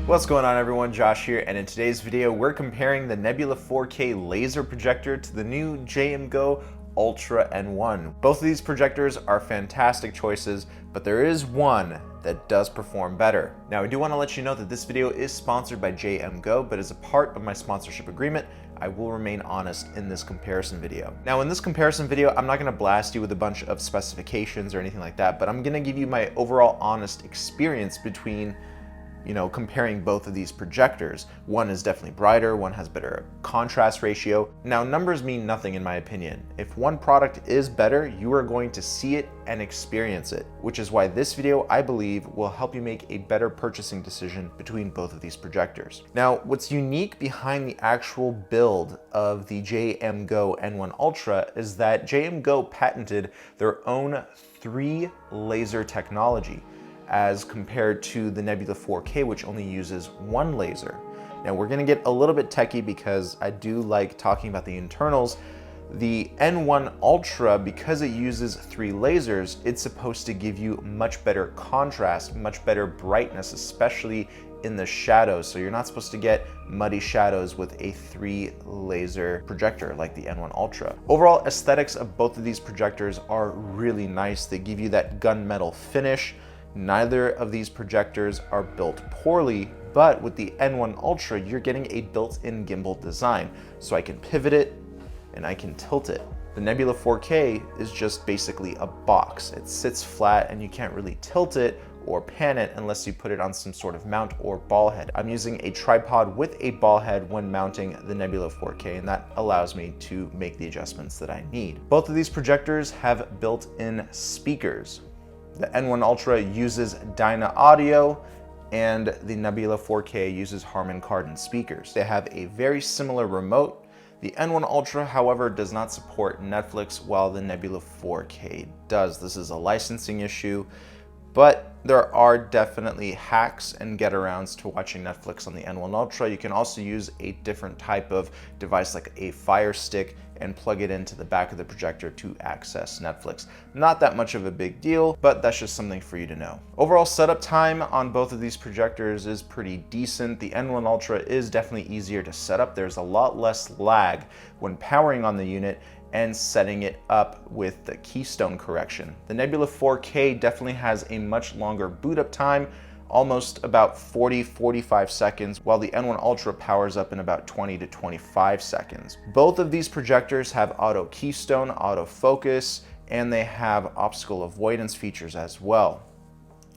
What's going on everyone, Josh here, and in today's video we're comparing the Nebula 4K laser projector to the new JMGO Ultra N1. Both of these projectors are fantastic choices, but there is one that does perform better. Now I do want to let you know that this video is sponsored by JMGO, but as a part of my sponsorship agreement, I will remain honest in this comparison video. Now in this comparison video, I'm not going to blast you with a bunch of specifications or anything like that, but I'm going to give you my overall honest experience between comparing both of these projectors. One is definitely brighter, one has better contrast ratio. Now, numbers mean nothing in my opinion. If one product is better, you are going to see it and experience it, which is why this video, I believe, will help you make a better purchasing decision between both of these projectors. Now, what's unique behind the actual build of the JMGO N1 Ultra is that JMGO patented their own 3 laser technology, as compared to the Nebula 4K, which only uses 1 laser. Now we're gonna get a little bit techie because I do like talking about the internals. The N1 Ultra, because it uses 3 lasers, it's supposed to give you much better contrast, much better brightness, especially in the shadows. So you're not supposed to get muddy shadows with a 3 laser projector like the N1 Ultra. Overall aesthetics of both of these projectors are really nice. They give you that gunmetal finish. Neither of these projectors are built poorly, but with the N1 Ultra, you're getting a built-in gimbal design. So I can pivot it and I can tilt it. The Nebula 4K is just basically a box. It sits flat and you can't really tilt it or pan it unless you put it on some sort of mount or ball head. I'm using a tripod with a ball head when mounting the Nebula 4K, and that allows me to make the adjustments that I need. Both of these projectors have built-in speakers. The N1 Ultra uses Dyna audio and the Nebula 4K uses Harman Kardon speakers. They have a very similar remote. The N1 Ultra, however, does not support Netflix while the Nebula 4K does. This is a licensing issue, but there are definitely hacks and get-arounds to watching Netflix on the N1 Ultra. You can also use a different type of device like a Fire Stick and plug it into the back of the projector to access Netflix. Not that much of a big deal, but that's just something for you to know. Overall setup time on both of these projectors is pretty decent. The N1 Ultra is definitely easier to set up. There's a lot less lag when powering on the unit and setting it up with the keystone correction. The Nebula 4K definitely has a much longer boot up time, almost about 40-45 seconds, while the N1 Ultra powers up in about 20 to 25 seconds. Both of these projectors have auto keystone, auto focus, and they have obstacle avoidance features as well.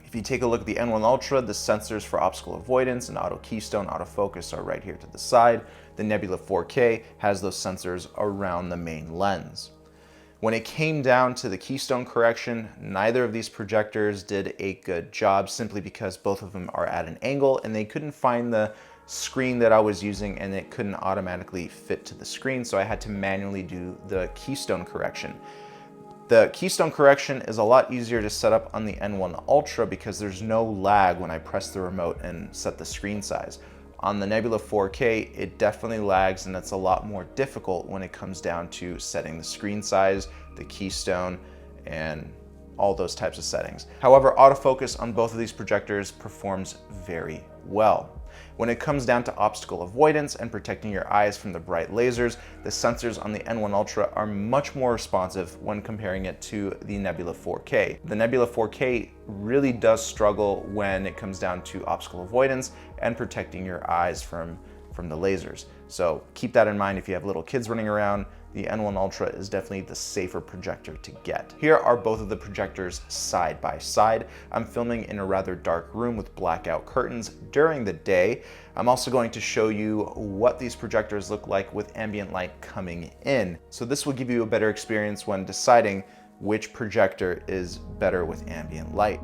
If you take a look at the N1 Ultra, the sensors for obstacle avoidance and auto keystone, autofocus are right here to the side. The Nebula 4K has those sensors around the main lens. When it came down to the keystone correction, neither of these projectors did a good job simply because both of them are at an angle and they couldn't find the screen that I was using and it couldn't automatically fit to the screen, so I had to manually do the keystone correction. The keystone correction is a lot easier to set up on the N1 Ultra because there's no lag when I press the remote and set the screen size. On the Nebula 4K, it definitely lags and it's a lot more difficult when it comes down to setting the screen size, the keystone, and all those types of settings. However, autofocus on both of these projectors performs very well. When it comes down to obstacle avoidance and protecting your eyes from the bright lasers, the sensors on the N1 Ultra are much more responsive when comparing it to the Nebula 4K. The Nebula 4K really does struggle when it comes down to obstacle avoidance and protecting your eyes from the lasers. So keep that in mind if you have little kids running around. The N1 Ultra is definitely the safer projector to get. Here are both of the projectors side by side. I'm filming in a rather dark room with blackout curtains during the day. I'm also going to show you what these projectors look like with ambient light coming in. So this will give you a better experience when deciding which projector is better with ambient light.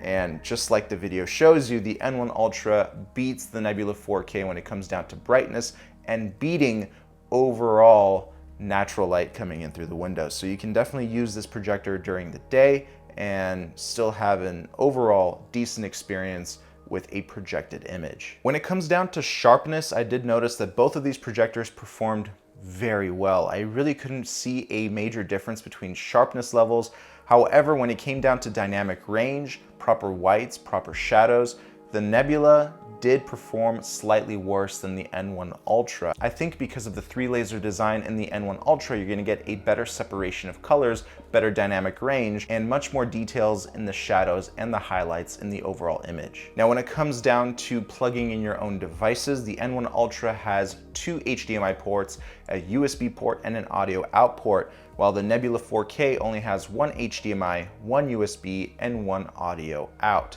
And just like the video shows you, the N1 Ultra beats the Nebula 4K when it comes down to brightness and beating overall natural light coming in through the window. So you can definitely use this projector during the day and still have an overall decent experience with a projected image. When it comes down to sharpness, I did notice that both of these projectors performed very well. I really couldn't see a major difference between sharpness levels. However, when it came down to dynamic range, proper whites, proper shadows, the Nebula did perform slightly worse than the N1 Ultra. I think because of the 3-laser design in the N1 Ultra, you're gonna get a better separation of colors, better dynamic range, and much more details in the shadows and the highlights in the overall image. Now, when it comes down to plugging in your own devices, the N1 Ultra has 2 HDMI ports, a USB port, and an audio out port, while the Nebula 4K only has 1 HDMI, 1 USB, and 1 audio out.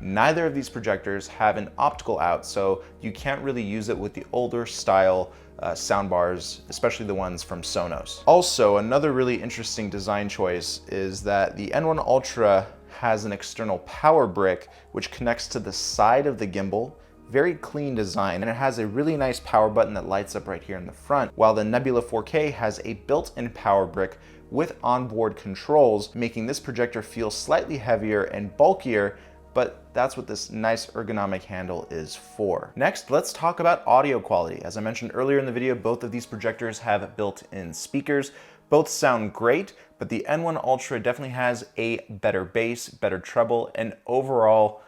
Neither of these projectors have an optical out, so you can't really use it with the older style soundbars, especially the ones from Sonos. Also, another really interesting design choice is that the N1 Ultra has an external power brick which connects to the side of the gimbal. Very clean design, and it has a really nice power button that lights up right here in the front, while the Nebula 4K has a built-in power brick with onboard controls, making this projector feel slightly heavier and bulkier, but that's what this nice ergonomic handle is for. Next, let's talk about audio quality. As I mentioned earlier in the video, both of these projectors have built-in speakers. Both sound great, but the N1 Ultra definitely has a better bass, better treble, and overall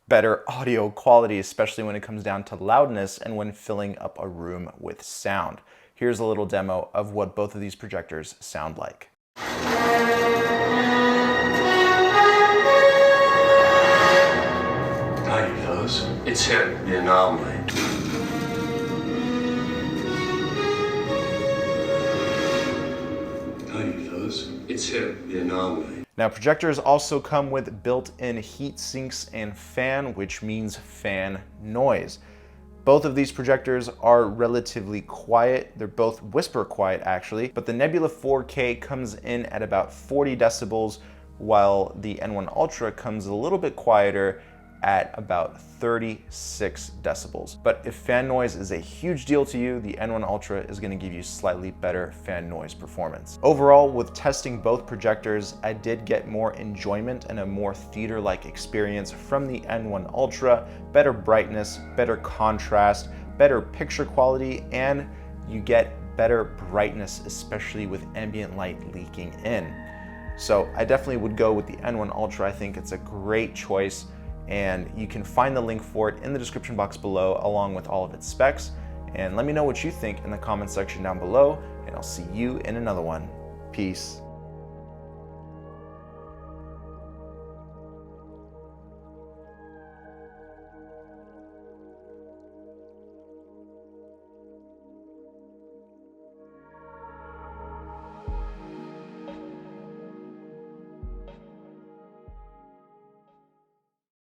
better audio quality, especially when it comes down to loudness and when filling up a room with sound. Here's a little demo of what both of these projectors sound like. It's him. The anomaly. Howdy, fellas. It's him. The anomaly. Now, projectors also come with built-in heat sinks and fan, which means fan noise. Both of these projectors are relatively quiet. They're both whisper quiet, actually, but the Nebula 4K comes in at about 40 decibels, while the N1 Ultra comes a little bit quieter at about 36 decibels. But if fan noise is a huge deal to you, the N1 Ultra is gonna give you slightly better fan noise performance. Overall, with testing both projectors, I did get more enjoyment and a more theater-like experience from the N1 Ultra, better brightness, better contrast, better picture quality, and you get better brightness, especially with ambient light leaking in. So I definitely would go with the N1 Ultra. I think it's a great choice, and you can find the link for it in the description box below along with all of its specs. And let me know what you think in the comment section down below, and I'll see you in another one. Peace.